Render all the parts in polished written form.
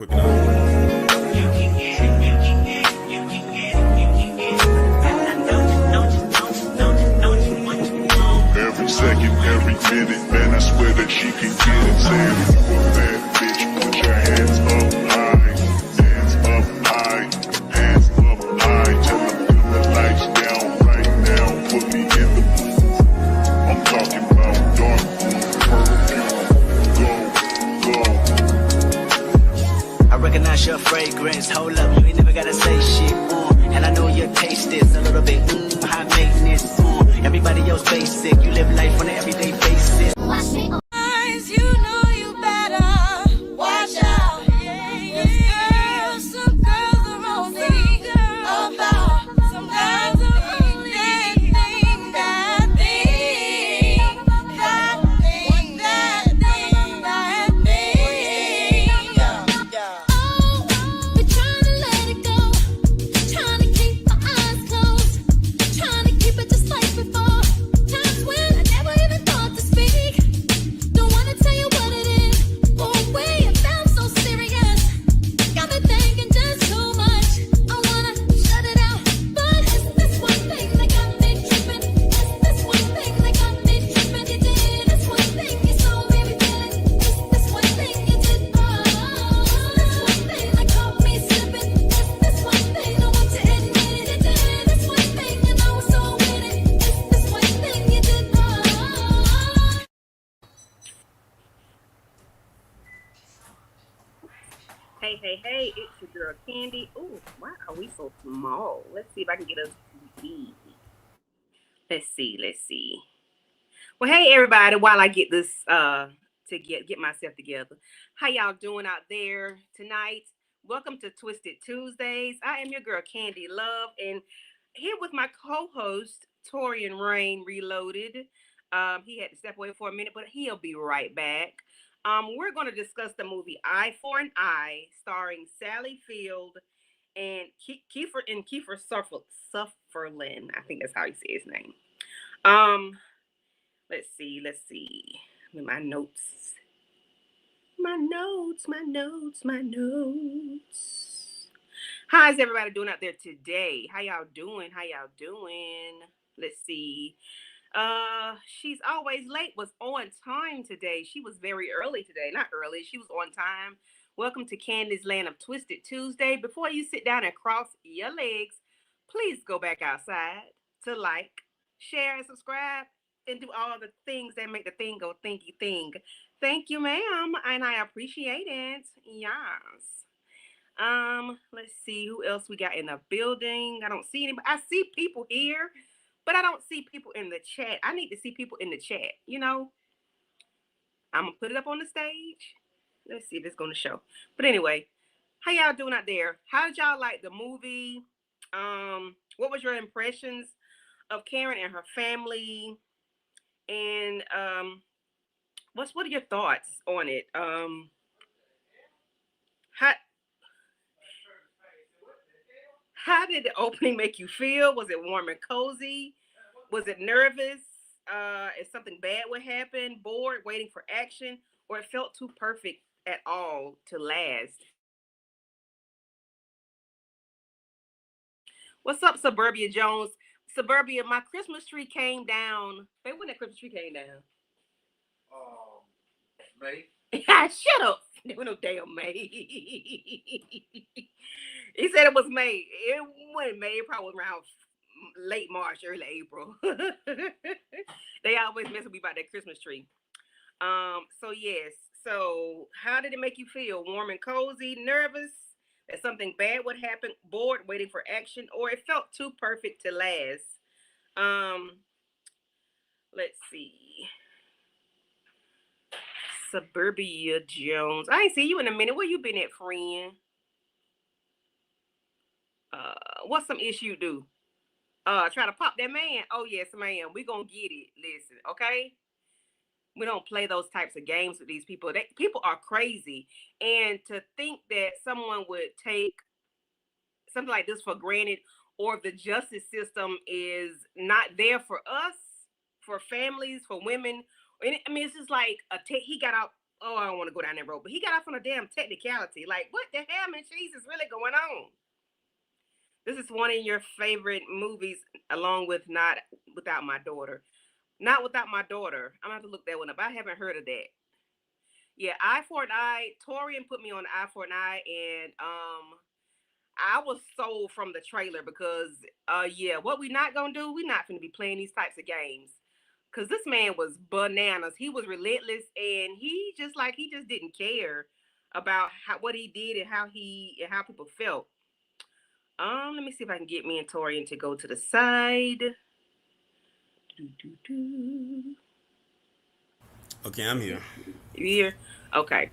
Every second, every minute, man, I swear that she can get it. Saying if you a bad bitch, put your hands up high, hands up high, hands up high. Tell them dim the lights down right now, put me in the booth. I'm talking about dark perfume, go. I recognize your fragrance, hold up, you ain't never gotta say shit, and I know your taste is a little bit, high maintenance, everybody else basic, you live life on an everyday basis. Watch me. You know you better watch out. Some girls are only about some guys are only that thing. Oh, we're trying to let it go, trying to keep our eyes closed, trying to keep it just like before. Times when I never even thought to speak. Don't wanna tell you what it is. Oh, way it felt so serious. Got me thinking just too much. I wanna shut it out, but it's this one thing that got me tripping. It's this one thing that got me tripping. You did this one thing, you so made me feel it. It's this one thing you did. Oh, this one thing that caught me slipping. It's this one thing I want to admit it. You did this one thing, and I was so with it. It's this one thing you did. Oh. Hey, it's your girl Candy. Ooh, why are we so small? Let's see if I can get us big. Let's see. Well, hey everybody, while I get this to get myself together. How y'all doing out there tonight? Welcome to Twisted Tuesdays. I am your girl Candy Love, and here with my co-host Torian Rain Reloaded. He had to step away for a minute, but he'll be right back. We're going to discuss the movie Eye for an Eye, starring Sally Field and Kiefer Sutherland. I think that's how you say his name. Let's see. With my notes. How's everybody doing out there today? How y'all doing? Let's see. She's always late, was on time today. She was very early today. Not early, she was on time. Welcome to Candy's Land of Twisted Tuesday. Before you sit down and cross your legs, please go back outside to like, share, and subscribe, and do all the things that make the thing go thinky thing. Thank you, ma'am, and I appreciate it. Yes. Let's see who else we got in the building. I don't see anybody. I see people here, but I don't see people in the chat. I need to see people in the chat. I'm gonna put it up on the stage. Let's see if it's gonna show. But anyway, how y'all doing out there? How did y'all like the movie? What was your impressions of Karen and her family? And what are your thoughts on it? How did the opening make you feel? Was it warm and cozy? Was it nervous? If something bad would happen? Bored, waiting for action? Or it felt too perfect at all to last? What's up, Suburbia Jones? Suburbia, my Christmas tree came down. Hey, when that Christmas tree came down? May. Shut up. There was no damn May. He said it was May. It wasn't May. It probably was around late March, early April. They always mess with me about that Christmas tree. So yes. So how did it make you feel? Warm and cozy, nervous that something bad would happen, bored, waiting for action, or it felt too perfect to last? Let's see. Suburbia Jones. I ain't see you in a minute. Where you been at, friend? What's some issue do? Try to pop that man. Oh yes, ma'am. We gonna get it. Listen, okay? We don't play those types of games with these people. People are crazy. And to think that someone would take something like this for granted, or the justice system is not there for us, for families, for women. I mean, it's just like he got out oh, I don't want to go down that road. But he got off on a damn technicality. Like, what the hell and cheese is really going on? This is one of your favorite movies, along with Not Without My Daughter. Not Without My Daughter. I'm gonna have to look that one up. I haven't heard of that. Yeah, Eye for an Eye. Torian put me on Eye for an Eye, and I was sold from the trailer because yeah, what we not gonna do? We not gonna be playing these types of games. Cause this man was bananas. He was relentless, and he just didn't care about what he did and how people felt. Let me see if I can get me and Torian to go to the side. Okay, I'm here. You here? Okay.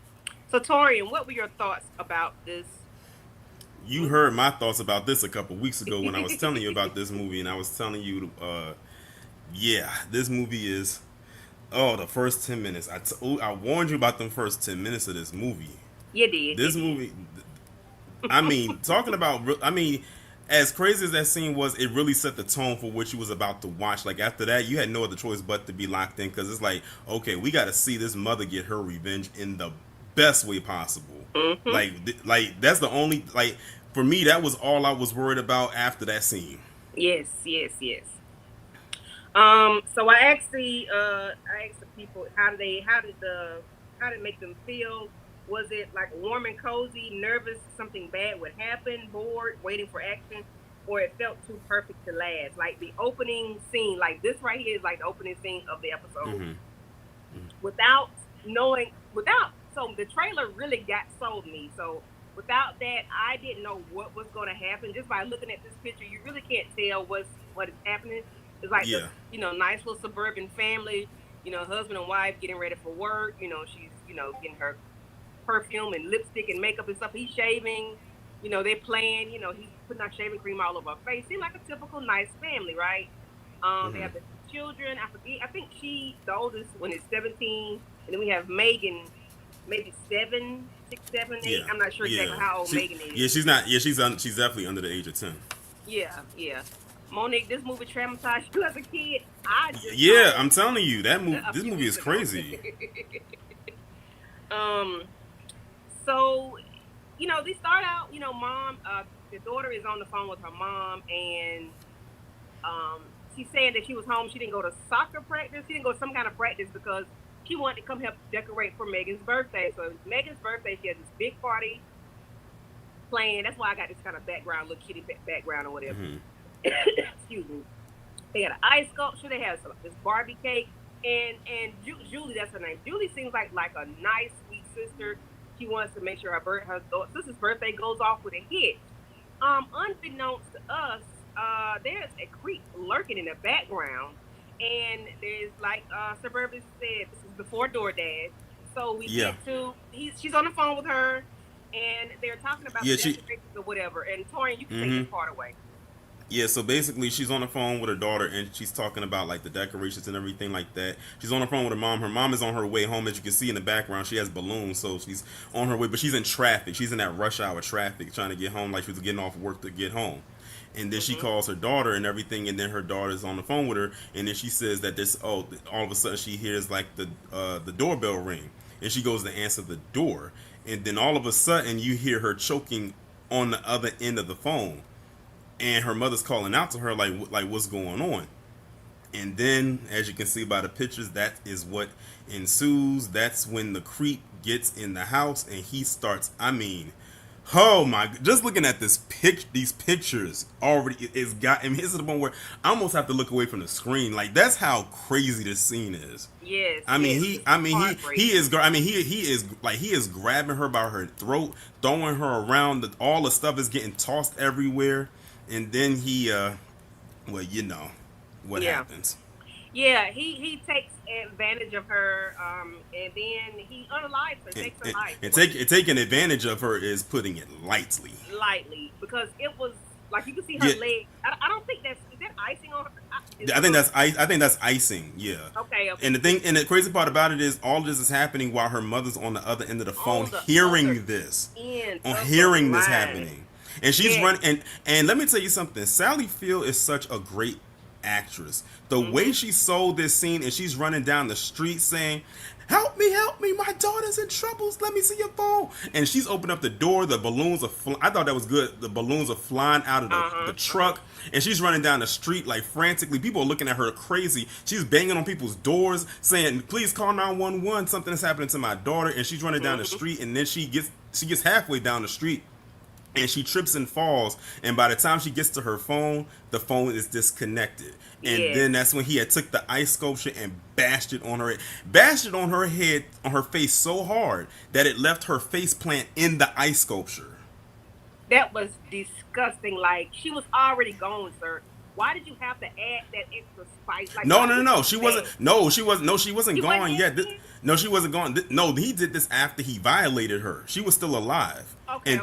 So Torian, what were your thoughts about this? You heard my thoughts about this a couple weeks ago when I was telling you about this movie, and I was telling you, yeah, this movie is, the first 10 minutes. I warned you about them first 10 minutes of this movie. You did. This movie, I mean, as crazy as that scene was, it really set the tone for what you was about to watch. Like, after that, you had no other choice but to be locked in, because it's like, okay, we got to see this mother get her revenge in the best way possible. Mm-hmm. Like that's the only, like, for me, that was all I was worried about after that scene. Yes. So I asked the people how did it make them feel? Was it like warm and cozy, nervous, something bad would happen, bored, waiting for action, or it felt too perfect to last? Like the opening scene, like this right here is like the opening scene of the episode. So the trailer really sold me. So without that, I didn't know what was going to happen. Just by looking at this picture, you really can't tell what is happening. It's like this, nice little suburban family, husband and wife getting ready for work. She's, getting her perfume and lipstick and makeup and stuff. He's shaving, they're playing, he's putting out shaving cream all over her face. Seems like a typical nice family, right? They have the children. I think the oldest one is 17, and then we have Megan, maybe 7, 6, 7, 8. Yeah. I'm not sure exactly how old Megan is. Yeah, she's not. Yeah, she's definitely under the age of 10. Yeah. Monique, this movie traumatized you as a kid. I'm telling you, this movie is crazy. So, they start out, mom, the daughter is on the phone with her mom, and she's saying that she was home. She didn't go to soccer practice. She didn't go to some kind of practice because she wanted to come help decorate for Megan's birthday. So Megan's birthday, she had this big party playing. That's why I got this kind of background, little kitty background or whatever. Excuse me. They had an ice sculpture. They had this Barbie cake. And Julie, that's her name. Julie seems like a nice, sweet sister. She wants to make sure her sister's birthday goes off with a hit. Unbeknownst to us, there's a creep lurking in the background. And there's, like Suburban said, this is before DoorDash. So we get to, she's on the phone with her, and they're talking about the decorations or whatever. And Torian, you can take this part away. Yeah, so basically she's on the phone with her daughter, and she's talking about like the decorations and everything like that. She's on the phone with her mom. Her mom is on her way home. As you can see in the background, she has balloons, so she's on her way, but she's in traffic. She's in that rush hour traffic trying to get home, like she was getting off work to get home. And then she calls her daughter and everything, and then her daughter's on the phone with her, and then she says that all of a sudden she hears like the doorbell ring, and she goes to answer the door, and then all of a sudden you hear her choking on the other end of the phone. And her mother's calling out to her like what's going on. And then, as you can see by the pictures, that is what ensues. That's when the creep gets in the house and he starts, oh my, just looking at these pictures already is this is the point where I almost have to look away from the screen. Like, that's how crazy this scene is. Yes. He is grabbing her by her throat, throwing her around. All the stuff is getting tossed everywhere. And then he, what happens. Yeah, he takes advantage of her, and then he unalives her, takes her life. And taking advantage of her is putting it lightly. Lightly, because it was, like, you can see her leg. I don't think is that icing on her? I think that's icing, yeah. Okay. And the crazy part about it is all of this is happening while her mother's on the other end of the phone hearing this happening. And she's running, and let me tell you something. Sally Field is such a great actress. The way she sold this scene, and she's running down the street saying, help me, my daughter's in trouble. Let me see your phone. And she's opened up the door. The balloons are I thought that was good. The balloons are flying out of the truck, and she's running down the street like frantically. People are looking at her crazy. She's banging on people's doors saying, please call 911, something is happening to my daughter. And she's running down the street, and then she gets halfway down the street, and she trips and falls, and by the time she gets to her phone, the phone is disconnected. And then that's when he had took the ice sculpture and bashed it on her head, on her face so hard that it left her face plant in the ice sculpture. That was disgusting. Like, she was already gone, sir. Why did you have to add that extra spice? Like, No. She wasn't gone yet. No, she wasn't gone. No, he did this after he violated her. She was still alive. Okay.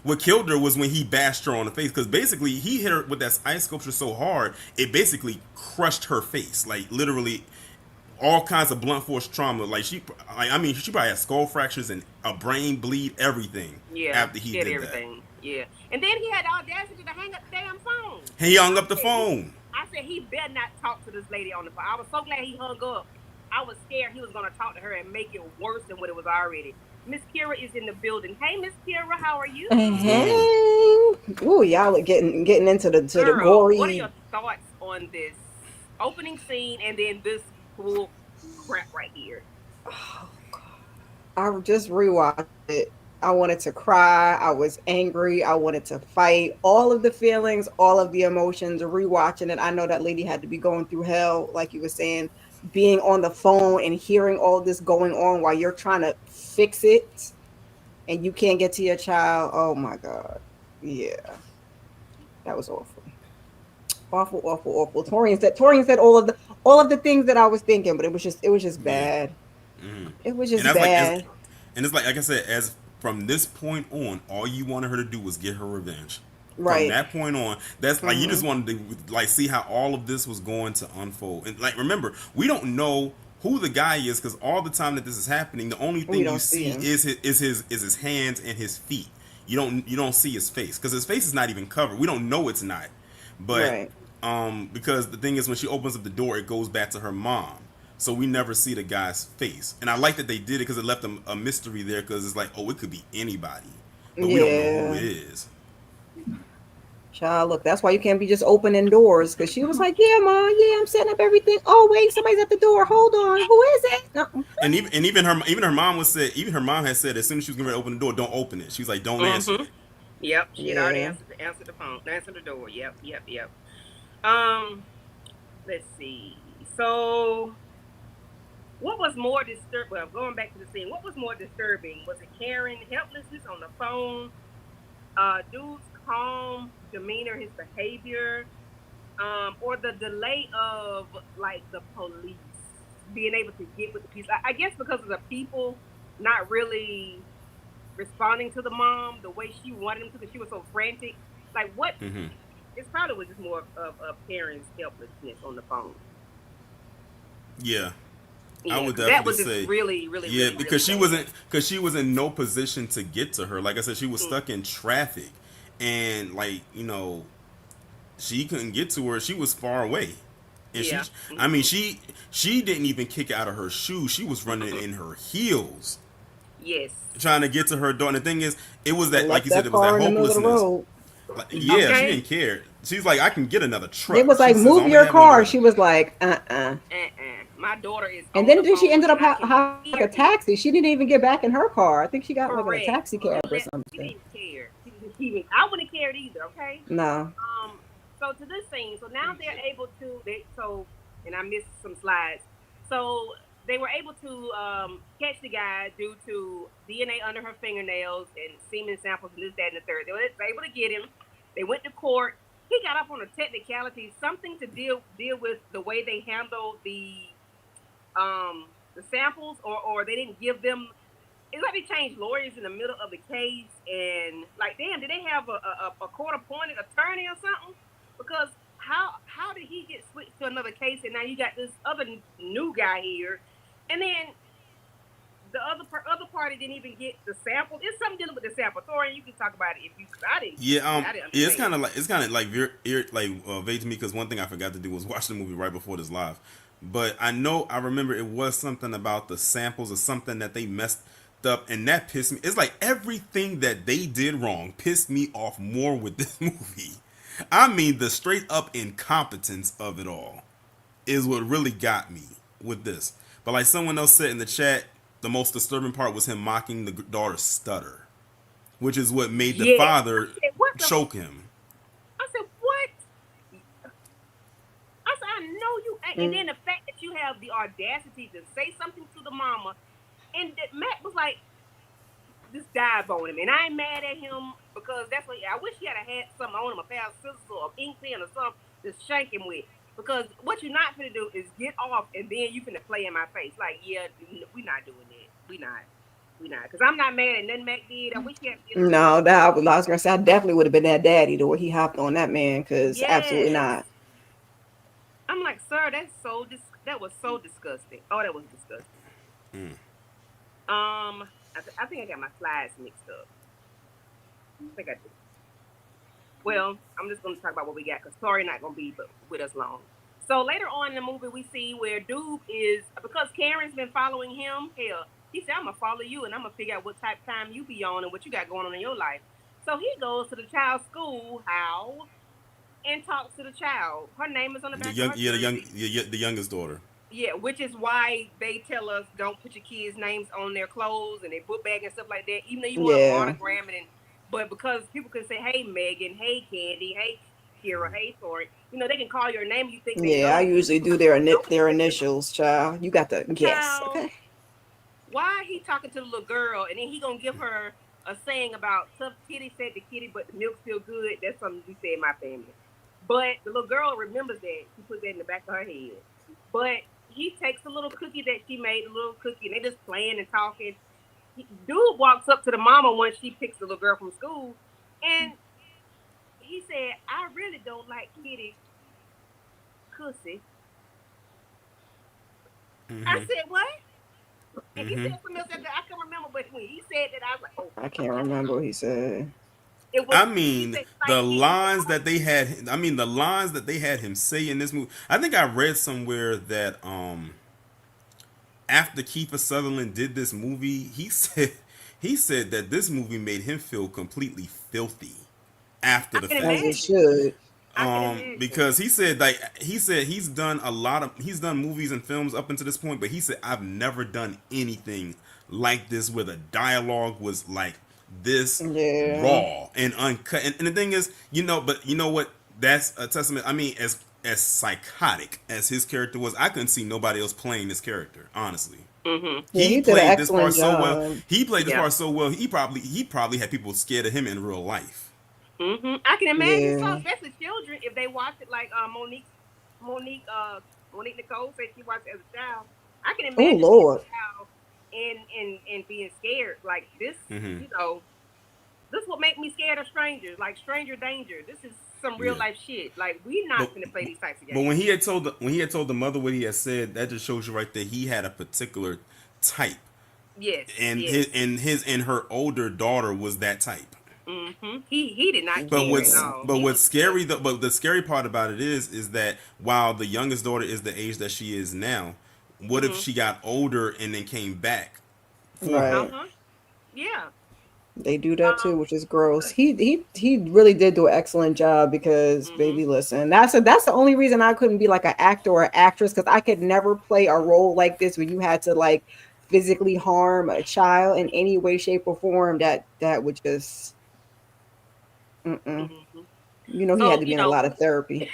What killed her was when he bashed her on the face, because basically he hit her with that ice sculpture so hard it basically crushed her face, like literally all kinds of blunt force trauma. She probably had skull fractures and a brain bleed, everything. Yeah, after he did everything. that. Yeah, and then he had the audacity to hang up the damn phone. He hung up the phone. I said he better not talk to this lady on the phone. I was so glad he hung up. I was scared he was going to talk to her and make it worse than what it was already. Miss Kira is in the building. Hey, Miss Kira, how are you? Hey. Ooh, y'all are getting into the Girl, gory. what are your thoughts on this opening scene and then this bull crap right here? Oh, God. I just rewatched it. I wanted to cry. I was angry. I wanted to fight. All of the feelings, all of the emotions. Rewatching it, I know that lady had to be going through hell, like you were saying, being on the phone and hearing all this going on while you're trying to fix it, and you can't get to your child. Oh my God, yeah, that was awful. Torian said all of the things that I was thinking, but it was just bad. Mm-hmm. It was just bad. And it's like I said, as from this point on, all you wanted her to do was get her revenge. Right. From that point on, that's like you just wanted to see how all of this was going to unfold. And remember, we don't know who the guy is, because all the time that this is happening, the only thing you see is his hands and his feet. You don't see his face, because his face is not even covered. We don't know it's not. But because the thing is, when she opens up the door, it goes back to her mom. So we never see the guy's face. And I like that they did it, because it left a mystery there, because it's like, oh, it could be anybody. But we don't know who it is. Child, look, that's why you can't be just opening doors, because she was like, yeah, Mom, I'm setting up everything. Oh, wait, somebody's at the door. Hold on. Who is it? No. And even her mom had said as soon as she was going to open the door, don't open it. She was like, don't answer it. Yep, she had already answered the phone, answered the door. Yep. Let's see. So, what was more disturbing? Well, going back to the scene, what was more disturbing? Was it Karen helplessness on the phone? Dude's calm demeanor, his behavior, or the delay of like the police being able to get with the police? I guess because of the people not really responding to the mom the way she wanted them to, because she was so frantic. Like what? It's probably was just more of a parent's helplessness on the phone. Yeah. Yeah, I would that was definitely just say really because really she was in no position to get to her. Like I said, she was stuck in traffic, and she couldn't get to her. She was far away, and she didn't even kick out of her shoes. She was running in her heels. Yes. Trying to get to her door. And the thing is, it was that, like you said, it was that hopelessness. She didn't care. She's like, I can get another truck. It was like, move your car. She was like, My daughter is. And then she ended up having a taxi. She didn't even get back in her car. I think she got like a taxi cab or something. She didn't care. I wouldn't have cared either. Okay. No. So to this scene, so now they're able to. And I missed some slides. So they were able to catch the guy due to DNA under her fingernails and semen samples and this, that, and the third. They were able to get him. They went to court. He got up on a technicality, something to deal with the way they handled the samples, or they didn't give them. It's like they changed lawyers in the middle of the case, and like, damn, did they have a court-appointed attorney or something? Because how did he get switched to another case, and now you got this other new guy here, and then the other party didn't even get the sample. It's something dealing with the sample. Thorian, you can talk about it if you. I didn't. It's kind of like vague to me, because one thing I forgot to do was watch the movie right before this live. but I remember it was something about the samples or something that they messed up, and that pissed me. It's like everything that they did wrong pissed me off more with this movie. I mean, the straight up incompetence of it all is what really got me with this. But like someone else said in the chat, the most disturbing part was him mocking the daughter's stutter, which is what made the father I said, what the choke him. I said, what? I said, I know you ain't. And then the fact that you have the audacity to say something to the mama, and that Matt was like, just dive on him. And I ain't mad at him because that's what I wish he had something on him, a pair of scissors or an ink pen or something to shank him with. Because what you're not gonna do is get off and then you finna play in my face. Like, yeah, we not doing that. We not. Because I'm not mad at nothing Mac did. I wish he had. No, I was gonna say I definitely would have been that daddy the way he hopped on that man. Because absolutely not. I'm like, sir, that was so disgusting. Oh, that was disgusting. I think I got my slides mixed up. I think I did. Well, I'm just going to talk about what we got because Tori not going to be with us long. So later on in the movie, we see where Doob is, because Karen's been following him. Hell, he said, I'm going to follow you and I'm going to figure out what type of time you be on and what you got going on in your life. So he goes to the child's school, and talks to the child. Her name is on the back of her jersey. The youngest daughter. Yeah, which is why they tell us don't put your kids' names on their clothes and their book bag and stuff like that, even though you want to monogram it. But because people can say, hey, Megan, hey, Candy, hey, Kira, hey, Tori, they can call your name. You think they know. I usually do their initials, child. You got to guess. Okay. Why he talking to the little girl and then he going to give her a saying about tough kitty said to kitty, but the milk's still good? That's something we say in my family. But the little girl remembers that. She put that in the back of her head. But he takes a little cookie that she made, a little cookie, and they just playing and talking. Dude walks up to the mama once she picks the little girl from school, and he said, I really don't like kitty pussy. I said, what? And he said something else that I can't remember, but when he said that, I was like, oh. I can't remember what he said. The lines that they had him say in this movie. I think I read somewhere that after Kiefer Sutherland did this movie, he said that this movie made him feel completely filthy after the fact. As it should. Because he said he's done movies and films up until this point, but he said I've never done anything like this where the dialogue was like this raw and uncut. And the thing is, but you know what? That's a testament. I mean, as psychotic as his character was, I couldn't see nobody else playing this character, honestly. He played this part so well. He played this part so well. He probably had people scared of him in real life. I can imagine, so especially children, if they watch it like Monique Nicole said she watched it as a child. I can imagine a child and being scared like this. This what make me scared of strangers, like stranger danger. This is some real life shit. Like we not gonna play these types of games. But when he had told the mother what he had said, that just shows you right there he had a particular type. Yes. And her older daughter was that type. He did not. What's scary though? But the scary part about it is that while the youngest daughter is the age that she is now, what if she got older and then came back? Right. Yeah. They do that too, which is gross. He really did do an excellent job because, baby, listen, that's the only reason I couldn't be like an actor or actress, because I could never play a role like this where you had to like physically harm a child in any way, shape, or form. That would just, he had to be in a lot of therapy.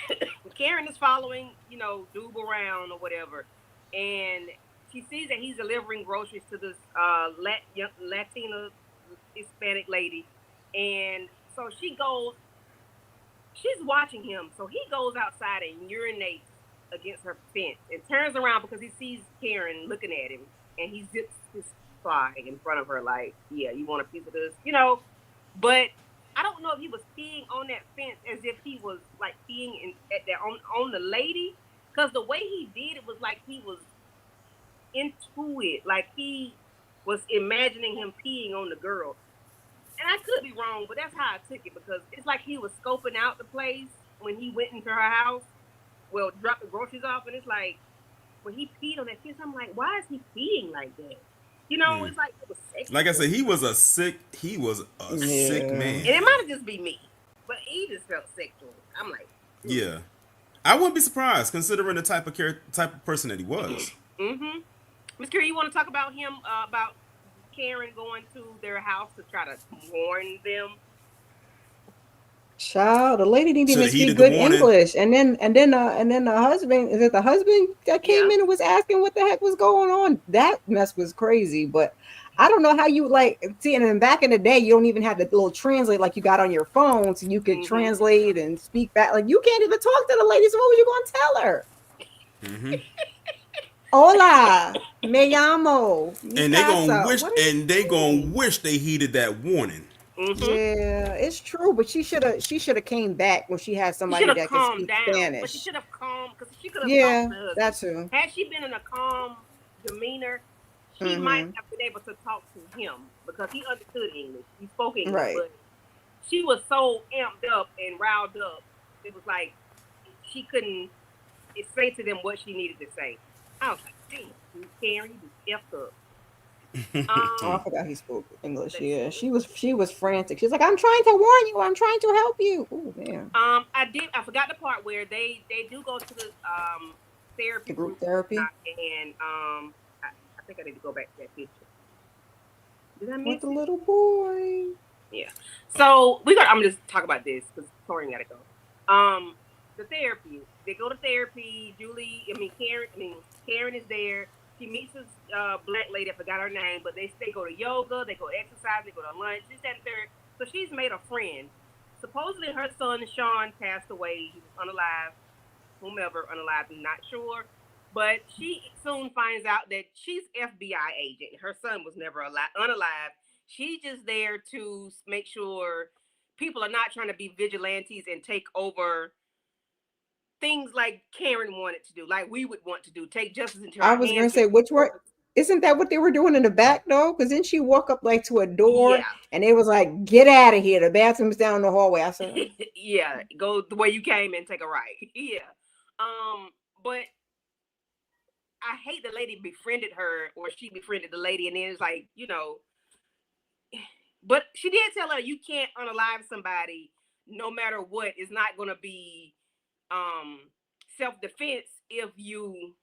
Karen is following, Doob around or whatever, and she sees that he's delivering groceries to this Latina Hispanic lady, and so she's watching him, so he goes outside and urinates against her fence and turns around because he sees Karen looking at him, and he zips his fly in front of her like, yeah, you want a piece of this, but I don't know if he was peeing on that fence as if he was like peeing on the lady, because the way he did it was like he was into it, like he was imagining him peeing on the girl. And I could be wrong, but that's how I took it, because it's like he was scoping out the place when he went into her house. Well, dropped the groceries off, and it's like, when he peed on that kiss. I'm like, why is he peeing like that? You know, it's like it was sexual. Like I said, he was a sick man. And it might have just be me, but he just felt sexual. I'm like, Yeah, I wouldn't be surprised considering the type of person that he was. mm-hmm. Miss Carey, you want to talk about him about Karen going to their house to try to warn them? Child, the lady didn't even Shoulda speak heeded good the warning. English, and then the husband, is it the husband that came in and was asking what the heck was going on? That mess was crazy. But I don't know how you like see. And then back in the day, you don't even have the little translate like you got on your phone, so you could translate and speak back. Like you can't even talk to the lady. So what was you gonna tell her? Mm-hmm. Hola, me llamo. And they gonna wish they heeded that warning. Mm-hmm. Yeah, it's true, but she should have came back when she had somebody that could speak Spanish. But she should have calmed because she could have. Yeah, that's true. Had she been in a calm demeanor, she might have been able to talk to him because he understood English. He spoke English, right. But she was so amped up and riled up. It was like she couldn't say to them what she needed to say. I was like, damn, Karen, you just effed up. I forgot he spoke English. Yeah, she was frantic. She's like, I'm trying to warn you. I'm trying to help you. Oh man. I forgot the part where they do go to the therapy, the group therapy, and I think I need to go back to that picture. Did I miss with the little boy? Yeah. So I'm just talk about this because Torian gotta go. The therapy. They go to therapy. Karen is there. She meets this black lady, I forgot her name, but they go to yoga, they go exercise, they go to lunch, this, that, and third. So she's made a friend. Supposedly her son, Sean, passed away. He was unalive. Whomever unalive, I'm not sure. But she soon finds out that she's FBI agent. Her son was never unalive. She's just there to make sure people are not trying to be vigilantes and take over things like Karen wanted to do, like we would want to do, take justice into our hands. I was going to say, isn't that what they were doing in the back though? Because then she walk up like to a door and it was like, get out of here. The bathroom's down the hallway. I said, yeah, go the way you came and take a right. Yeah. But I hate the lady befriended her or she befriended the lady and then it's like, but she did tell her you can't unalive somebody no matter what. It's not going to be self-defense if you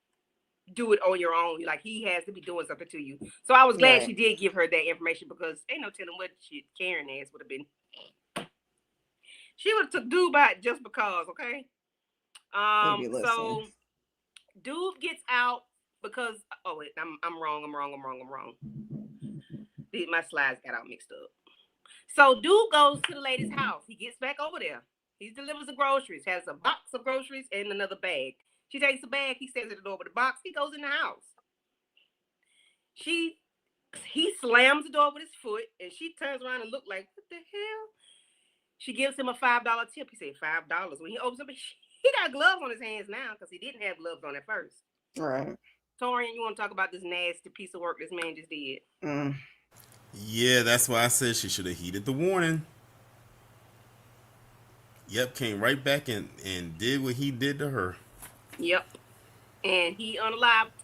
do it on your own. Like he has to be doing something to you. So I was glad she did give her that information because ain't no telling what shit Karen ass would have been. She would have took dude by it just because, okay? So dude gets out because I'm wrong. My slides got all mixed up. So dude goes to the lady's house. He gets back over there. He delivers the groceries, has a box of groceries and another bag. She takes the bag, he stands at the door with the box, he goes in the house. He slams the door with his foot and she turns around and looks like, what the hell? She gives him a $5 tip. He said $5. When he opens up, he got gloves on his hands now because he didn't have gloves on at first. Right. Torian, you want to talk about this nasty piece of work this man just did? Yeah, that's why I said she should have heeded the warning. Yep, came right back and did what he did to her. Yep. And he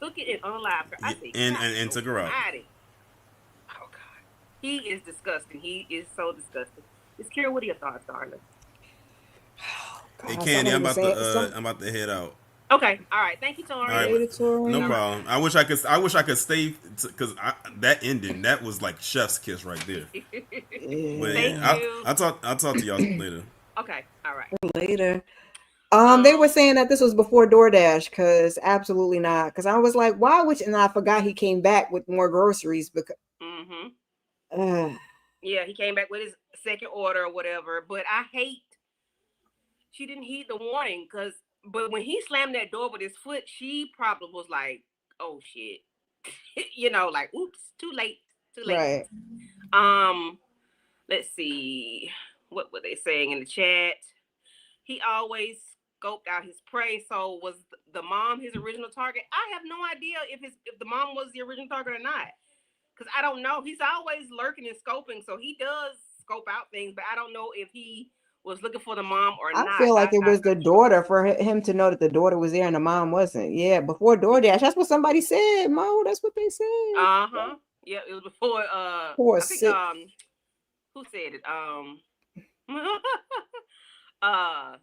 took it and unalived her. I say, and took her out. Oh, God. He is disgusting. He is so disgusting. Miss Kira, what are your thoughts, darling? Hey, Candy, I'm about to head out. Okay. All right. Thank you, Torian. All right, no problem. I wish I could stay because that ending, that was like chef's kiss right there. But Thank you. I'll talk to y'all later. Okay. All right. Later. They were saying that this was before DoorDash, because absolutely not. Because I was like, why would you? And I forgot he came back with more groceries because. Yeah, he came back with his second order or whatever. But I hate she didn't heed the warning but when he slammed that door with his foot, she probably was like, oh shit. Like, oops, too late. Right. Let's see. What were they saying in the chat? He always scoped out his prey. So was the mom his original target? I have no idea if the mom was the original target or not. Because I don't know. He's always lurking and scoping. So he does scope out things, but I don't know if he was looking for the mom or I not. feel like it I'm was the not sure. daughter for him to know that the daughter was there and the mom wasn't. Yeah, before DoorDash. That's what somebody said, Mo. That's what they said. Uh-huh. Yeah, it was before Poor I think sick. who said it? uh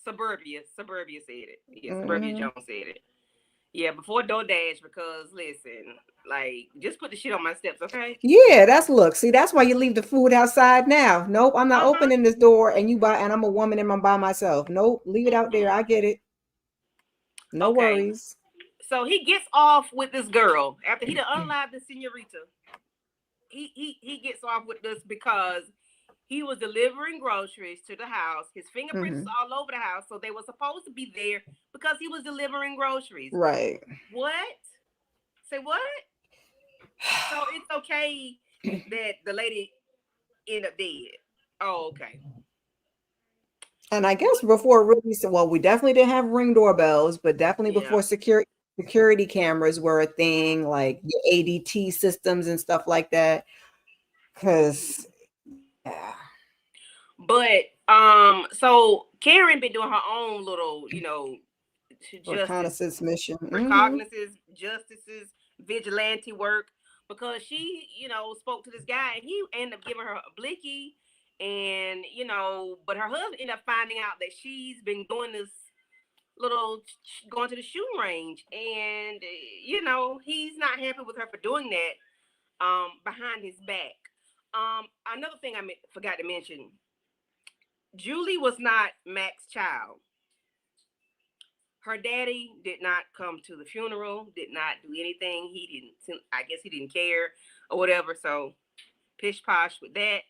Suburbia said it. Yeah, Suburbia Mhm. Jones said it. Yeah, before DoorDash, because listen, like, just put the shit on my steps, okay? Yeah, look. See, that's why you leave the food outside now. Nope, I'm not Uh-huh. opening this door and I'm a woman and I'm by myself. Nope, leave it out there. I get it. No Okay. worries. So he gets off with this girl after he done unalived the senorita. He gets off with this because he was delivering groceries to the house. His fingerprints Mhm. all over the house, so they were supposed to be there because he was delivering groceries. Right. What? Say what? So it's okay that the lady ended up dead. Oh, okay. And I guess before really, well, we definitely didn't have Ring doorbells, but definitely Yeah. before security cameras were a thing, like the ADT systems and stuff like that. Because yeah. But so Karen been doing her own little, Reconnaissance mission. recognizances, justices, vigilante work, because she, spoke to this guy and he ended up giving her a blicky, and but her husband ended up finding out that she's been doing this going to the shooting range, and he's not happy with her for doing that behind his back. Another thing I forgot to mention, Julie was not Mac's child. Her daddy did not come to the funeral, did not do anything. He didn't, I guess he didn't care or whatever. So pish posh with that.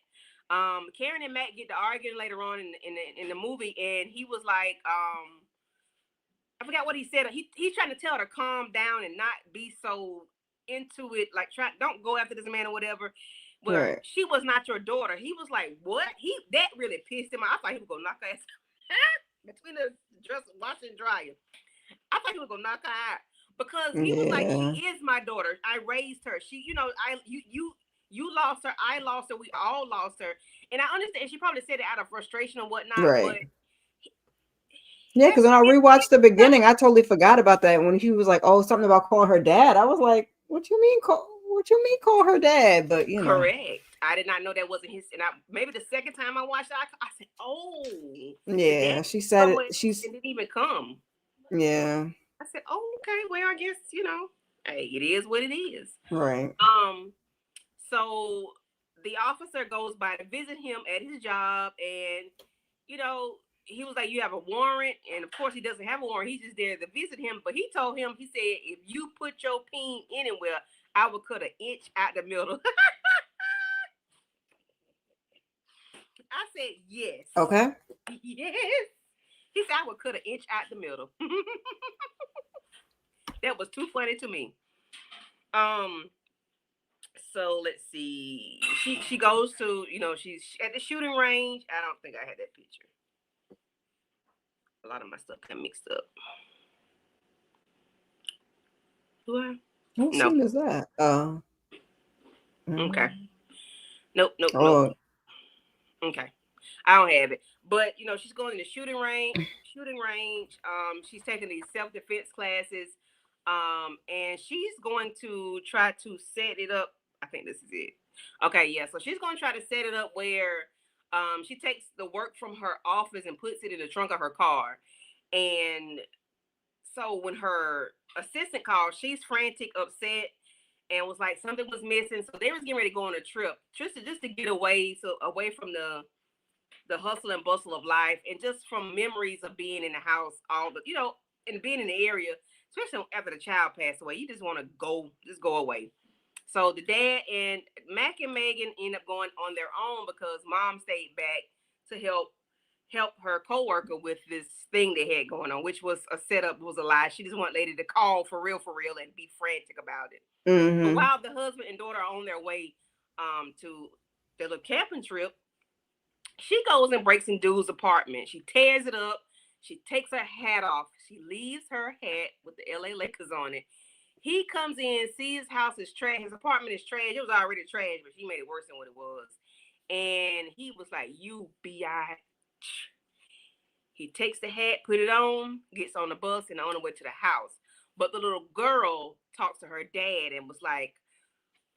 Karen and Mac get to arguing later on in the movie, and he was like, I forgot what he said. He's trying to tell her to calm down and not be so into it, like don't go after this man or whatever. Where Right. she was not your daughter. He was like, what? That really pissed him off. I thought he was gonna knock her ass between the dress, washer and dryer. I thought he was gonna knock her out because he was like, she is my daughter. I raised her. She, you lost her. I lost her. We all lost her. And I understand she probably said it out of frustration and whatnot. Right. But Yeah, because when I rewatched the beginning, I totally forgot about that. When he was like, "Oh, something about calling her dad," I was like, "What you mean call her dad?" But correct. I did not know that wasn't his. And maybe the second time I watched it, I said, "Oh, yeah." She said it. It didn't even come. Yeah. I said, "Oh, okay. Well, I guess hey, it is what it is." Right. So the officer goes by to visit him at his job, and he was like, "You have a warrant," and of course he doesn't have a warrant. He's just there to visit him. But he told him, he said, "If you put your peen anywhere, I will cut an inch out the middle." I said, "Yes." Okay. Yes. He said, "I would cut an inch out the middle." That was too funny to me. So let's see. She goes to, she's at the shooting range. I don't think I had that picture. A lot of my stuff got mixed up. Do I? What No. scene is that? Okay. Nope. Oh. Okay. I don't have it. But she's going to the shooting range. She's taking these self-defense classes. And she's going to try to set it up. I think this is it. Okay, yeah. So she's going to try to set it up where she takes the work from her office and puts it in the trunk of her car. And so when her assistant called, she's frantic, upset, and was like something was missing. So they was getting ready to go on a trip, just to get away from the hustle and bustle of life, and just from memories of being in the house, and being in the area, especially after the child passed away. You just want to go away. So the dad and Mac and Megan end up going on their own because mom stayed back to help her coworker with this thing they had going on, which was a setup, was a lie. She just wanted lady to call for real, and be frantic about it. Mm-hmm. But while the husband and daughter are on their way to their little camping trip, she goes and breaks in dude's apartment. She tears it up. She takes her hat off. She leaves her hat with the LA Lakers on it. He comes in, sees his house is trash. His apartment is trash. It was already trash, but she made it worse than what it was. And he was like, "You He takes the hat, put it on, gets on the bus, and on the way to the house. But the little girl talks to her dad and was like,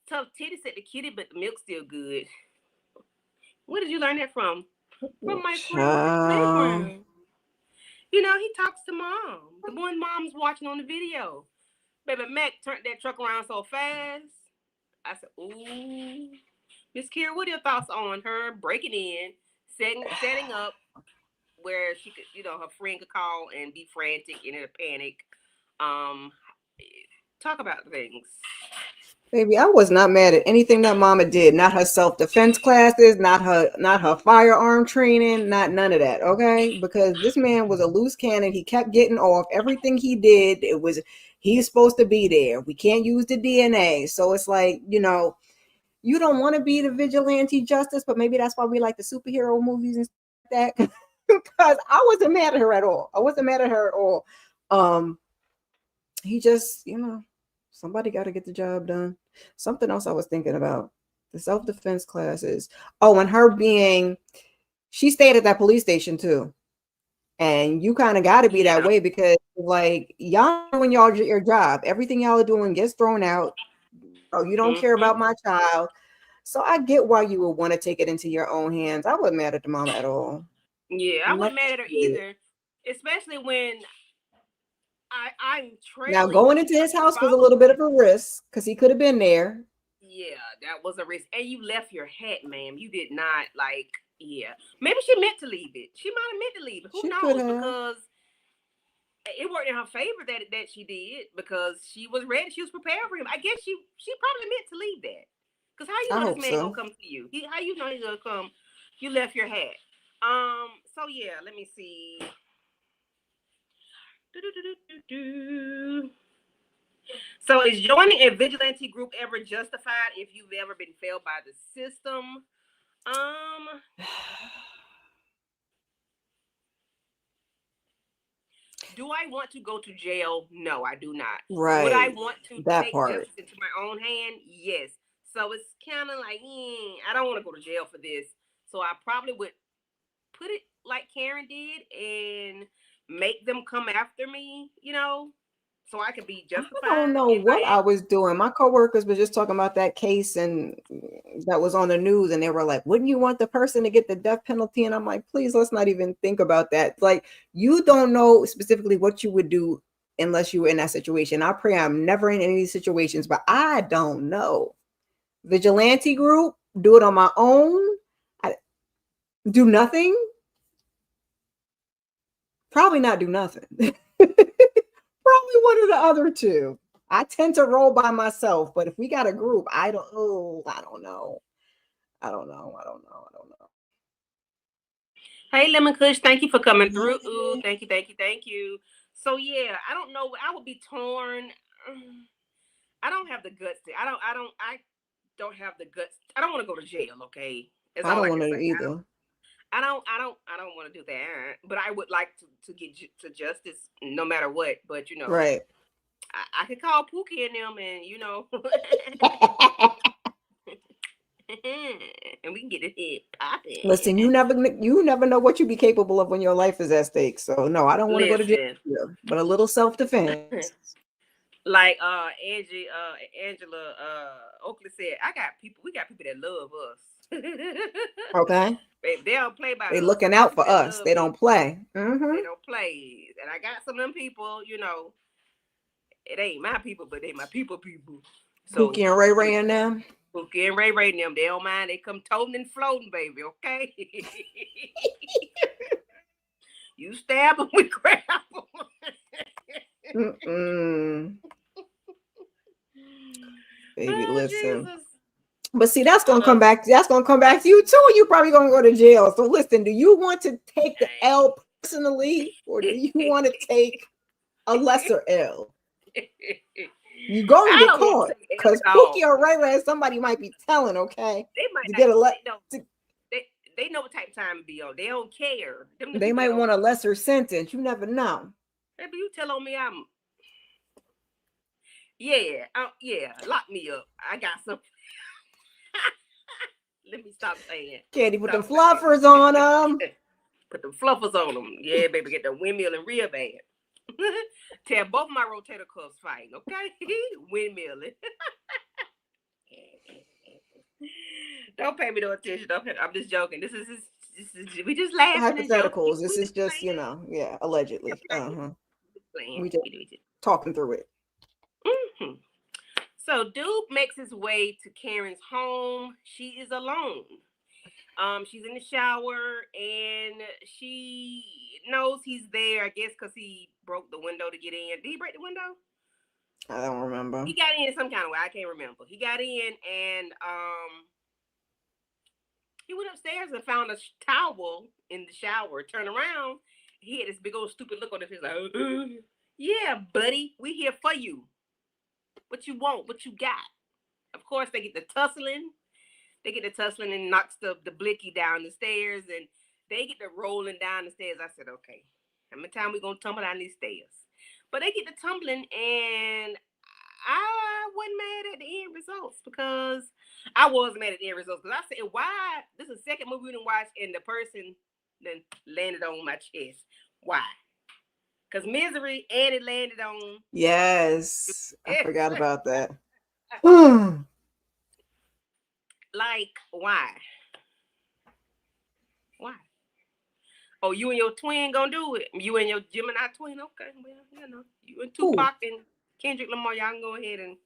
tough titties at the kitty, but the milk's still good. Where did you learn that from? From my friend on the playground. You know, he talks to mom. The one mom's watching on the video. Baby Mac turned that truck around so fast. I said, ooh. Miss Kira, what are your thoughts on her breaking in, setting up where she could, you know, her friend could call and be frantic and in a panic? Talk about things. Baby, I was not mad at anything that mama did. Not her self-defense classes, not her firearm training, not none of that, okay? Because this man was a loose cannon. He kept getting off. Everything he did, he's supposed to be there. We can't use the DNA. So it's like, you know, you don't want to be the vigilante justice, but maybe that's why we like the superhero movies and stuff like that. Because I wasn't mad at her at all. He just, you know, somebody got to get the job done. Something else I was thinking about, the self-defense classes. Oh, and she stayed at that police station too. And you kind of got to be that way because, like, y'all doing your job. Everything y'all are doing gets thrown out. Oh, you don't care about my child. So I get why you would want to take it into your own hands. I wasn't mad at the mama at all. Yeah, I wasn't mad at her either. Especially when I'm trailing. Now, going into his house was a little bit of a risk because he could have been there. Yeah, that was a risk. And you left your hat, ma'am. You did not, like, yeah. Maybe she meant to leave it. She might have meant to leave it. Who knows? Because it worked in her favor that she did because she was ready. She was prepared for him. I guess she probably meant to leave that. Because how you know this man gonna come to you? How you know he's gonna come? You left your hat. So yeah, let me see. So is joining a vigilante group ever justified if you've ever been failed by the system? Do I want to go to jail? No, I do not. Right. Would I want to that take part justice into my own hand? Yes. So it's kind of like, I don't want to go to jail for this. So I probably would put it like Karen did and make them come after me, you know, so I could be justified. I don't know what I was doing. My coworkers were just talking about that case and that was on the news, and they were like, wouldn't you want the person to get the death penalty? And I'm like, please, let's not even think about that. Like, you don't know specifically what you would do unless you were in that situation. I pray I'm never in any of these situations, but I don't know. Vigilante group, do it on my own. I do nothing. Probably not do nothing. Probably one of the other two. I tend to roll by myself, but if we got a group, I don't know. Hey, Lemon Kush, thank you for coming through. Ooh, thank you. So yeah, I don't know. I would be torn. I don't have the guts. I don't have the guts. I don't want to go to jail. Okay, I don't want to either. I don't want to do that, but I would like to get to justice no matter what. But you know, right? I could call Pookie and them, and you know, and we can get it hit popping. Listen, you never know what you be capable of when your life is at stake. So no, I don't want to go to jail, but a little self-defense. Like Angela Oakley said, we got people that love us. Okay. They don't play by. They looking out for us. They don't play. Mm-hmm. They don't play. And I got some of them people, you know, it ain't my people, but they my people. So Pookie and Ray and them. Pookie and Ray and them, they don't mind. They come toting and floating, baby, okay? You stab them, we grab them. Baby, listen. Jesus. But see, that's gonna come back. That's gonna come back to you too. You're probably gonna go to jail. So listen, do you want to take the L personally, or do you want to take a lesser L? You gonna get caught because Pookie or Ray somebody might be telling. Okay, they might to get they know what type of time to be on. They don't care. They might want a lesser sentence. You never know. Maybe you tell on me I'm. Yeah, lock me up. I got some. Let me stop saying. Candy put the fluffers on them. Put the fluffers on them. Yeah, baby, get the windmill and real bad. Tell both my rotator cuffs fighting, okay? Windmilling. Don't pay me no attention. I'm just joking. This is we just laughing and joking. Hypotheticals. This is just, yeah, allegedly. We just talking through it. Mm-hmm. So Duke makes his way to Karen's home. She is alone. She's in the shower and she knows he's there, I guess, because he broke the window to get in. Did he break the window? I don't remember. He got in some kind of way. I can't remember. He got in and he went upstairs and found a towel in the shower. Turned around, he had this big old stupid look on his face like, yeah, buddy, we here for you. What you want? What you got? Of course, they get the tussling. And knocks the blicky down the stairs, and they get to rolling down the stairs. I said, okay, how many times we gonna tumble down these stairs? But they get to tumbling, and I wasn't mad at the end results because I was mad at the end results because I said, why? This is the second movie we didn't watch, and the person then landed on my chest. Why? Because Misery and it landed on. Yes, I forgot about that. Like, why? Why? Oh, you and your twin gonna do it? You and your Gemini twin? Okay, well, you and Tupac and Kendrick Lamar, y'all can go ahead and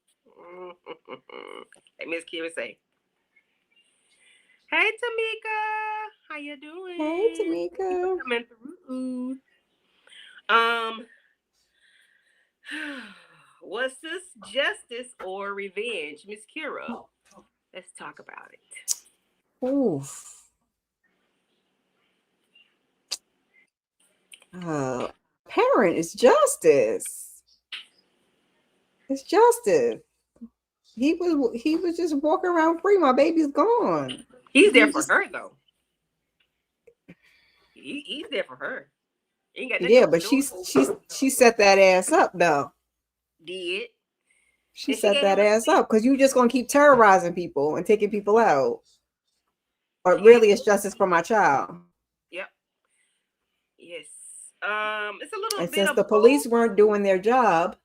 hey, Miss Kira say. Hey, Tamika, how you doing? Hey, Tamika. Coming through. Was this justice or revenge, Miss Kira? Let's talk about it. Oof. Parent is justice. It's justice. He was just walking around free. My baby's gone. He's there for her though. He's there for her. Yeah, but she set that ass up though. Did. She set that ass up because you just gonna keep terrorizing people and taking people out. Or really it's justice for my child. Yep. Yes. It's a little and bit since of the police weren't doing their job.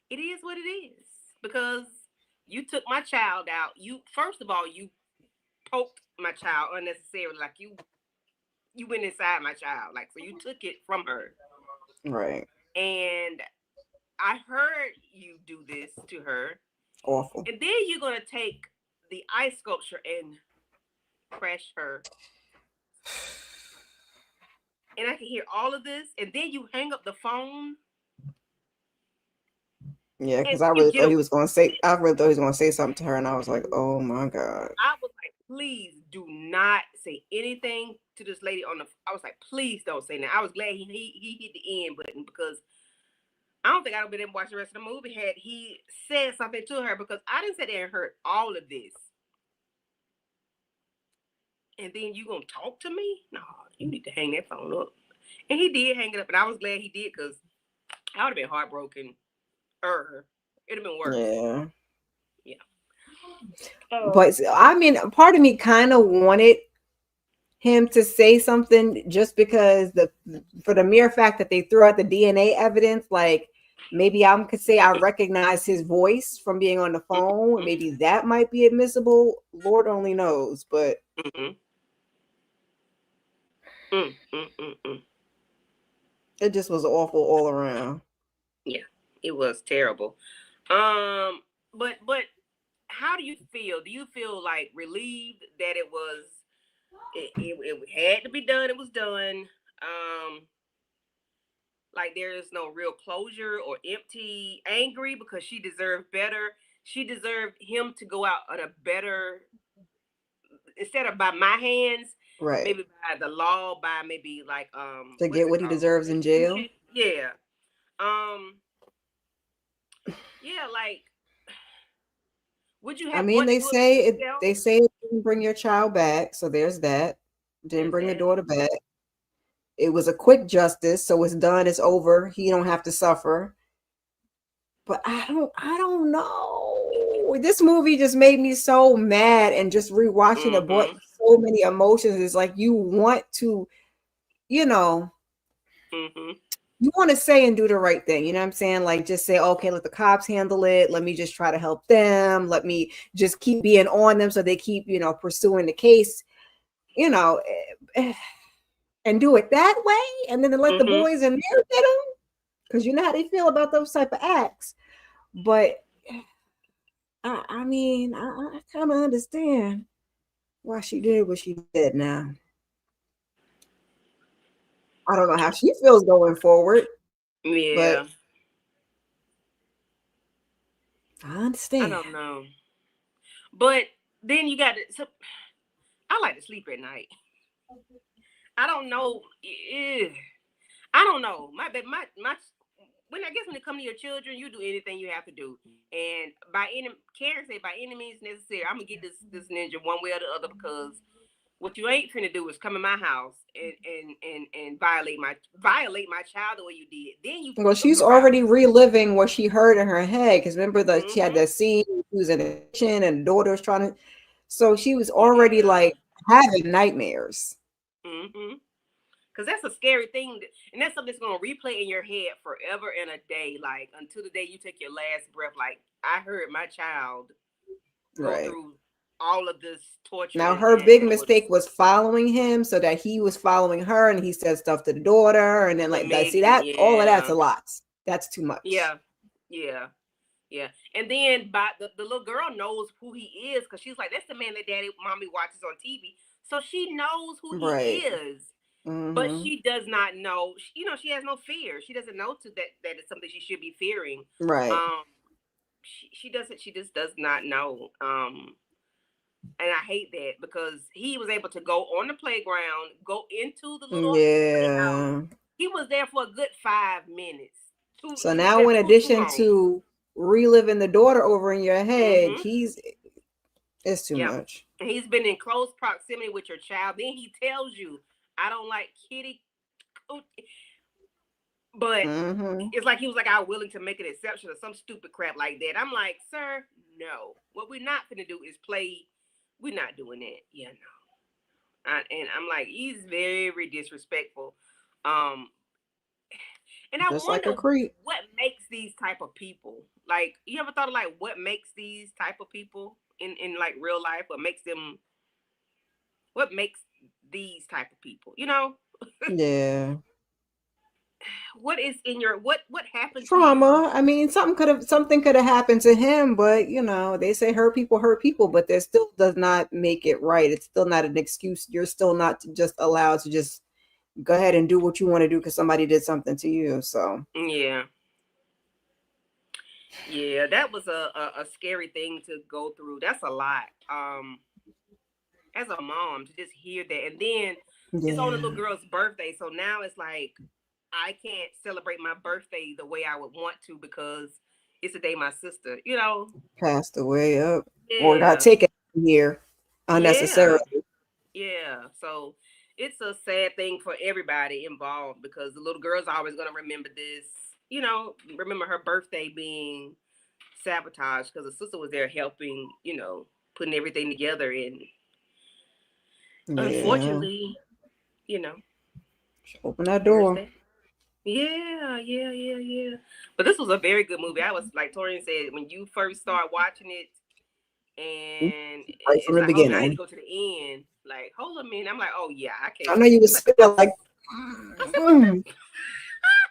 It is what it is. Because you took my child out. First of all, you poked my child unnecessarily. Like you went inside my child. Like, so you took it from her. Right. And I heard you do this to her. Awful. And then you're going to take the ice sculpture and crash her. And I can hear all of this. And then you hang up the phone. Yeah, because I really thought he was going to say something to her. And I was like, oh my God. I was like, please do not say anything to this lady I was like, please don't say that. I was glad he hit the end button because I don't think I would have been able to watch the rest of the movie had he said something to her because I didn't sit there and heard all of this. And then you gonna talk to me? No, you need to hang that phone up. And he did hang it up, and I was glad he did because I would have been heartbroken. It'd have been worse. Yeah. But I mean, part of me kind of wanted him to say something just because for the mere fact that they threw out the DNA evidence, like maybe I could say I recognize his voice from being on the phone. Mm-hmm. Maybe that might be admissible. Lord only knows, but it just was awful all around. Yeah, it was terrible. But how do you feel? Do you feel like relieved that it had to be done? It was done. Like there is no real closure or empty, angry because she deserved better. She deserved him to go out on a better, instead of by my hands, right? Maybe by the law, by maybe like to get what he deserves in jail. Yeah. Yeah, like. Would you have? I mean, they say it didn't bring your child back, so there's that. Didn't bring the daughter back. It was a quick justice, so it's done. It's over. He don't have to suffer. But I don't know. This movie just made me so mad, and just rewatching it brought so many emotions. It's like you want to, you know, Mm-hmm. you want to say and do the right thing. You know what I'm saying? Like just say, okay, let the cops handle it. Let me just try to help them. Let me just keep being on them so they keep, pursuing the case, you know, and do it that way. And then to let the Mm-hmm. boys in there get them. Because you know how they feel about those type of acts. But I mean, I kind of understand why she did what she did now. I don't know how she feels going forward, Yeah. but I I understand. don't know. But then you got to. So, I like to sleep at night. I don't know. I don't know. My. When I guess when it comes to your children, you do anything you have to do, and Karen said by any means necessary, I'm gonna get this ninja one way or the other because what you ain't finna do is come in my house and violate my child the way you did. Then you Well, she's look around. already reliving what she heard in her head. Because remember that she had Mm-hmm. that scene, she was in the kitchen and the daughter was trying to. So she was already Yeah. like having nightmares. Mm-hmm. Because that's a scary thing, and that's something that's gonna replay in your head forever and a day, like until the day you take your last breath. Like I heard my child go Right. through all of this torture Now and, her and big it was mistake was following him so that he was following her and he said stuff to the daughter and then the like that. See Megan, that all of that's yeah, a lot. That's too much. yeah, yeah. Yeah, and then by the little girl knows who he is because she's like, that's the man that mommy watches on TV. So she knows who he Right. is, but Mm-hmm. she does not know. She has no fear. She doesn't know that it's something she should be fearing. Right. Um, she doesn't. She just does not know. And I hate that because he was able to go on the playground, go into the little playhouse. Yeah. He was there for a good 5 minutes. So He was now there in too addition long. to reliving the daughter over in your head, Mm-hmm. it's too Yep. much. And he's been in close proximity with your child. Then he tells you, I don't like kitty. But Mm-hmm. it's like he was like, I'm willing to make an exception or some stupid crap like that. I'm like, sir, no. What we're not going to do is play. We're not doing that. Yeah, no. And I'm like, he's very disrespectful. Um, and I Just like a wonder creep. what makes these type of people. Like, you ever thought of like what makes these type of people in like real life? What makes these type of people? Yeah. What is in your what happened to you? Trauma. I mean, something could have happened to him, but they say hurt people, but that still does not make it right. It's still not an excuse. You're still not just allowed to just go ahead and do what you want to do because somebody did something to you. So Yeah. Yeah, that was a scary thing to go through. That's a lot. As a mom to just hear that. And then it's on the little yeah, girl's birthday. So now it's like I can't celebrate my birthday the way I would want to because it's the day my sister. passed away up or got Yeah. taken here Yeah. unnecessarily. Yeah. So it's a sad thing for everybody involved because the little girl's always gonna remember this, remember her birthday being sabotaged because the sister was there helping, putting everything together and Yeah, unfortunately, you know, open that there's door. that. Yeah, yeah, yeah, yeah. But this was a very good movie. I was like Torian said, when you first start watching it, and Right from it's the like, hold on, I had to beginning. go to the end. Like, hold on a minute. I'm like, oh yeah, I I can't. know you was Like, still like, I said, what mm. the?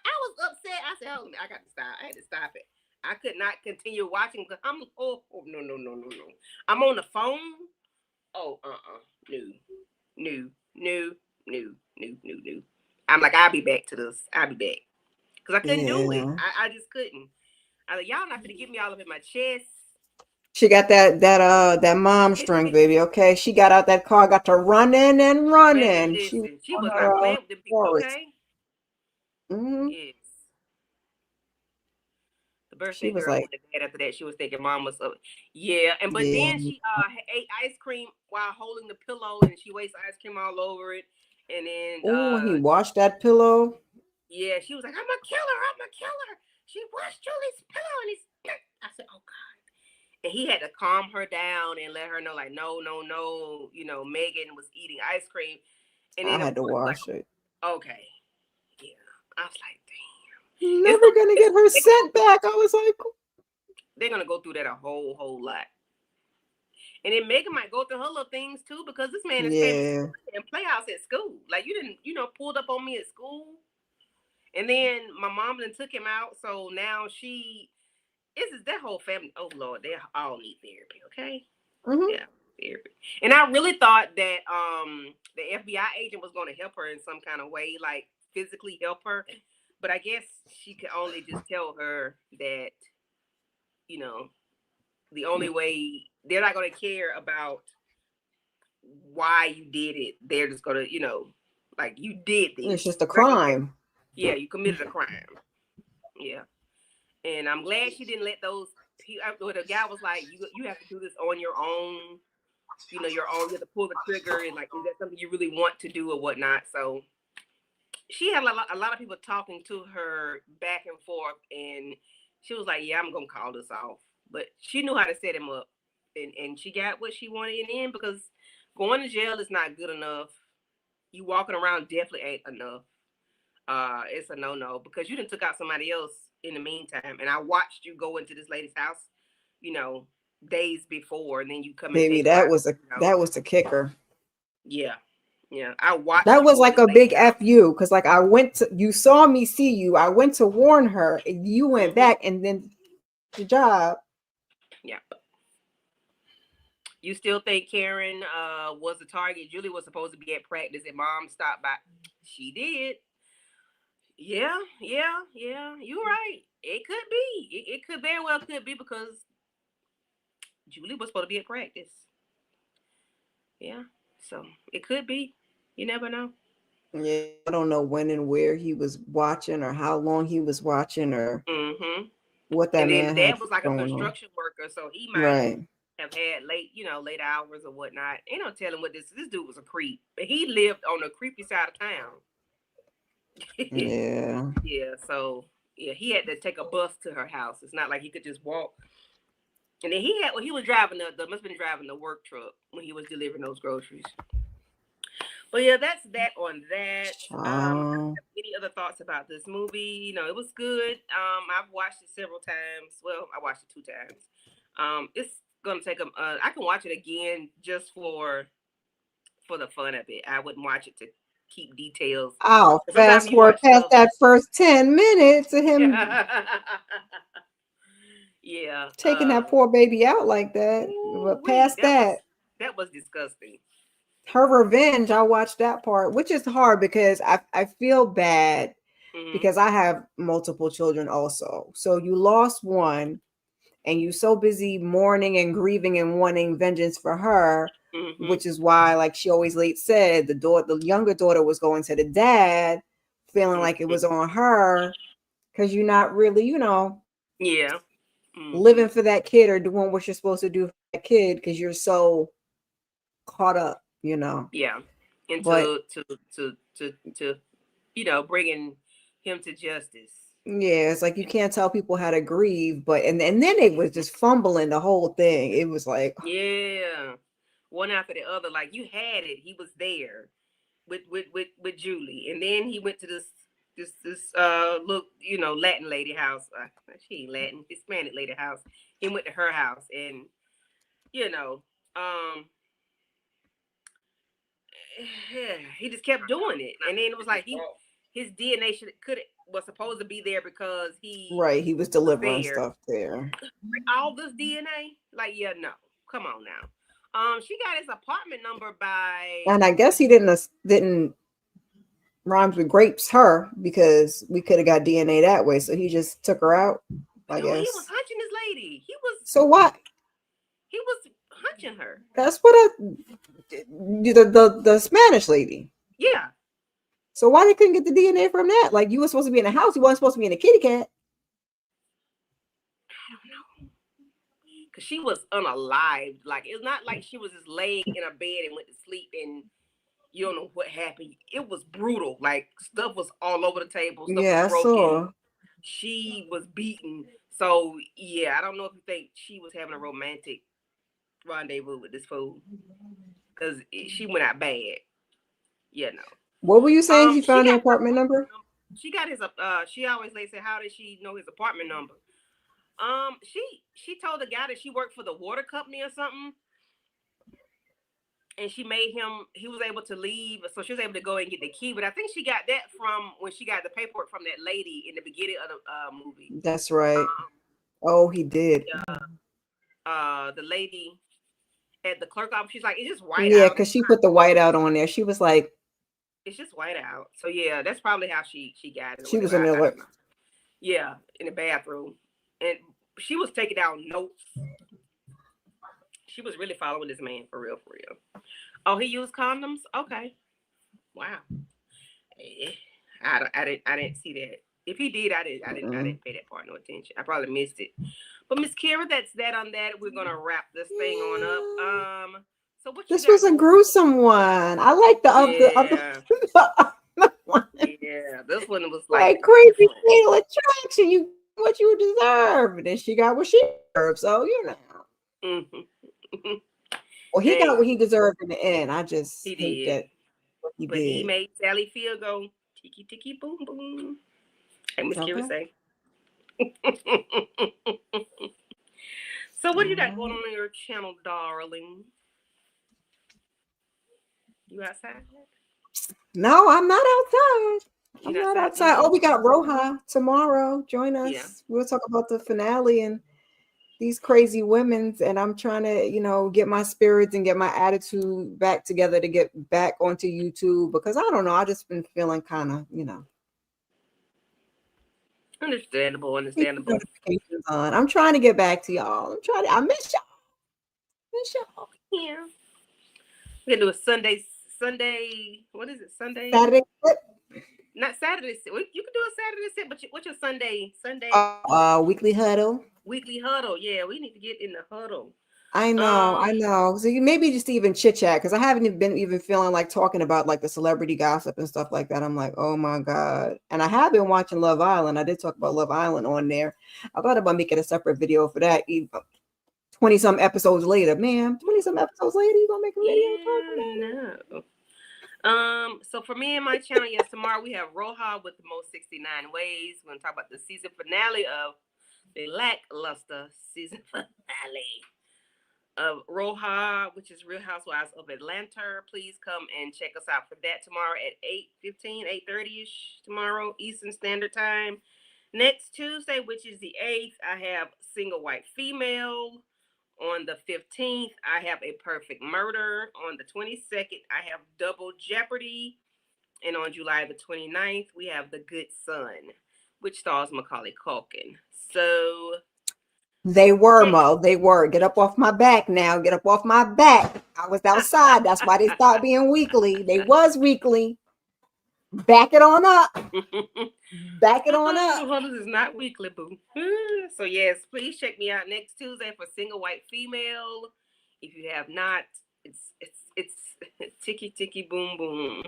I was upset. I said, hold on, I got to stop. I had to stop it. I could not continue watching because no, no, no, no, no. I'm on the phone. Oh, no, no, no, no, no, no, no. I'm like, I'll be back to this. I'll be back because I couldn't do it. Yeah. I just couldn't. I was like, y'all not gonna get me all up in my chest. She got that mom strength, baby. Okay, she got out that car, got to running and Baby, running. She was listen, she on was not her playing with them people. forest. Okay, Hmm. yes. The She birthday was girl like, went to bed after that. She was thinking mom was up. Yeah, and but yeah. then she ate ice cream while holding the pillow, and she wastes ice cream all over it. And then Oh, he washed that pillow. yeah, she was like, "I'm a killer. I'm a killer." She washed Julie's pillow, and he's. I said, "Oh God." And he had to calm her down and let her know, like, no, no, no. You know, Megan was eating ice cream, and I then had to like, watch it. okay, yeah. I was like, damn. Never so gonna get her scent back. I was like, they're gonna go through that a whole lot. And then Megan might go through her little things too, because this man is yeah. in playhouse at school. Like, you didn't, pulled up on me at school. And then my mom then took him out. So now is that whole family. Oh Lord, they all need therapy, okay? Mm-hmm. Yeah, therapy. And I really thought that the FBI agent was gonna help her in some kind of way, like physically help her. But I guess she could only just tell her that, the only way they're not going to care about why you did it. They're just going to, like, you did this. It's just a crime. Yeah, you committed a crime. Yeah. And I'm glad she didn't let those people. The guy was like, you have to do this on your own. Your own. You have to pull the trigger, and like, is that something you really want to do or whatnot? So she had a lot of people talking to her back and forth, and she was like, yeah, I'm going to call this off. But she knew how to set him up, and she got what she wanted in the end, because going to jail is not good enough. You walking around definitely ain't enough. It's a no-no, because you done took out somebody else in the meantime. And I watched you go into this lady's house, days before, and then you come and Baby, take that her was out, that was the kicker. Yeah. I watched. That was like a big FU, because like you saw me see you. I went to warn her, and you went back, and then the job. Yeah. You still think Karen was the target? Julie was supposed to be at practice, and Mom stopped by. She did. Yeah. You're right. It could be. It could very well could be, because Julie was supposed to be at practice. Yeah. So it could be. You never know. Yeah, I don't know when and where he was watching, or how long he was watching, or what that and man then had Dad was like a going on. construction worker, so he might Right. have had late hours or whatnot. Ain't no telling what this dude was a creep. But he lived on the creepy side of town. Yeah. Yeah, so yeah, he had to take a bus to her house. It's not like he could just walk. And then he was driving must have been driving the work truck when he was delivering those groceries. But yeah, that's that on that. Any other thoughts about this movie? It was good. I've watched it several times. Well, I watched it 2 times. It's gonna take I can watch it again just for the fun of it. I wouldn't watch it to keep details. I'll fast forward past that first 10 minutes of him taking that poor baby out like that. But past that was disgusting. Her revenge, I watched that part, which is hard because I feel bad because I have multiple children also. So you lost one, and you're so busy mourning and grieving and wanting vengeance for her, which is why, like she always said, the younger daughter was going to the dad, feeling like it was on her, because you're not really, living for that kid or doing what you're supposed to do for that kid, because you're so caught up, Yeah, and to bringing him to justice. Yeah, it's like you can't tell people how to grieve, but and then it was just fumbling the whole thing. It was like, yeah, one after the other. Like, you had it. He was there with Julie, and then he went to this look, Latin lady house. She ain't Latin, Hispanic lady house. He went to her house, and he just kept doing it, and then it was like his DNA was supposed to be there because he was delivering stuff there. All this DNA, like, yeah, no, come on now. She got his apartment number by, and I guess he didn't rhymes with grapes her, because we could have got DNA that way. So he just took her out. I guess he was hunching this lady. So what? He was hunching her. That's what the Spanish lady. Yeah. So why they couldn't get the DNA from that? Like, you were supposed to be in a house. You wasn't supposed to be in a kitty cat. I don't know. Because she was unalived. Like, it's not like she was just laying in a bed and went to sleep and you don't know what happened. It was brutal. Like, stuff was all over the table. Stuff was broken. I saw. She was beaten. So yeah, I don't know if you think she was having a romantic rendezvous with this fool because she went out bad. Yeah, no. What were you saying? She She found the got apartment number? She got his. She always like say, how did she know his apartment number? She told the guy that she worked for the water company or something, and she made him. He was able to leave, so she was able to go and get the key. But I think she got that from when she got the paperwork from that lady in the beginning of the movie. That's right. Oh, he did. The lady at the clerk office, she's like, it's just white Yeah, out. because she put the white out on there. She was like, It's just white out. So yeah, that's probably how she got it. or she was whatever. in I there. don't know. Yeah, in the bathroom, and she was taking down notes. She was really following this man for real, for real. Oh, he used condoms. Okay, wow. I didn't see that. If he did, I didn't pay that part no attention. I probably missed it. But Miss Kira, that's that on that. We're gonna wrap this thing on up. So what? This was a gruesome one. I like the other one. Yeah, this one was Like crazy fatal attraction. You what you deserve, and then she got what she deserved. So you know. Mm-hmm. Well, he got what he deserved in the end. I just hate that what he but did. He made Sally Field go tiki tiki boom boom. Like Miss Kira say. So what do you got going on your channel, darling? You outside? No, I'm not outside. I'm not outside. Oh, we got Roja tomorrow. Join us. Yeah. We'll talk about the finale and these crazy women's, and I'm trying to, get my spirits and get my attitude back together to get back onto YouTube because I don't know. I just been feeling kind of, Understandable. Notifications on. I'm trying to get back to y'all. I miss y'all. Yeah. We're gonna do a Sunday. What is it? Sunday. Saturday. Not Saturday. You can do a Saturday sit, but what's your Sunday? Weekly huddle. Weekly huddle. Yeah, we need to get in the huddle. I know. So you maybe just even chit chat because I haven't been even feeling like talking about like the celebrity gossip and stuff like that. I'm like, oh my God. And I have been watching Love Island. I did talk about Love Island on there. I thought about making a separate video for that. 20 some episodes later, man. 20 some episodes later, you gonna make a video? No. So for me and my channel, yes, tomorrow we have Roja with the most 69 ways. We're gonna talk about the season finale of the lackluster season finale of Roja, which is Real Housewives of Atlanta. Please come and check us out for that tomorrow at 8:15, 8:30ish tomorrow Eastern Standard Time. Next Tuesday, which is the 8th, I have Single White Female. On the 15th, I have A Perfect Murder. On the 22nd, I have Double Jeopardy. And on July the 29th, we have The Good Son, which stars Macaulay Culkin. So they were, Mo. They were. Get up off my back now. Get up off my back. I was outside. That's why they stopped being weekly. They was weekly. Back it on up. Back it on up. This is not weekly, boo. So yes, please check me out next Tuesday for Single White Female. If you have not, it's ticky ticky boom boom.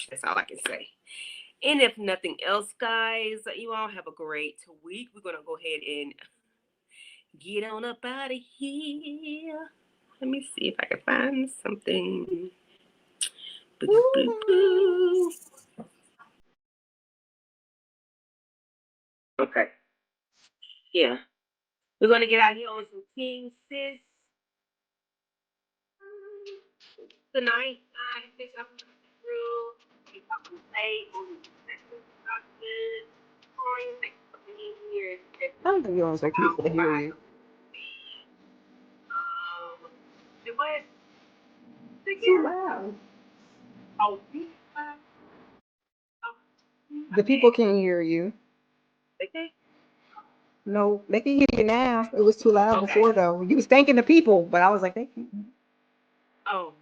That's all I can say. And if nothing else, guys, you all have a great week. We're gonna go ahead and get on up out of here. Let me see if I can find something. Boo, boo, boo. Okay. Yeah. We're gonna get out here on some King Sis. Good night. I think I'm through. Keep up to date on good. Thanks for being here. I don't think you want people to hear you. Do what? Too loud. Oh, The people can't hear you. okay. No, they can hear you now. It was too loud before, though. You was thanking the people, but I was like, they can't. Oh.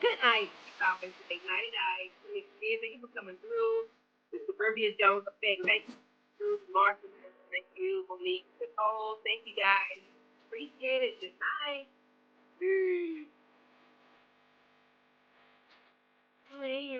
Good night. Always say night night. Thank you for coming through. Mr. Berbius Jones, thank you. Martha, thank you. Monique, Nicole, thank you guys. Appreciate it. Good night. Hey.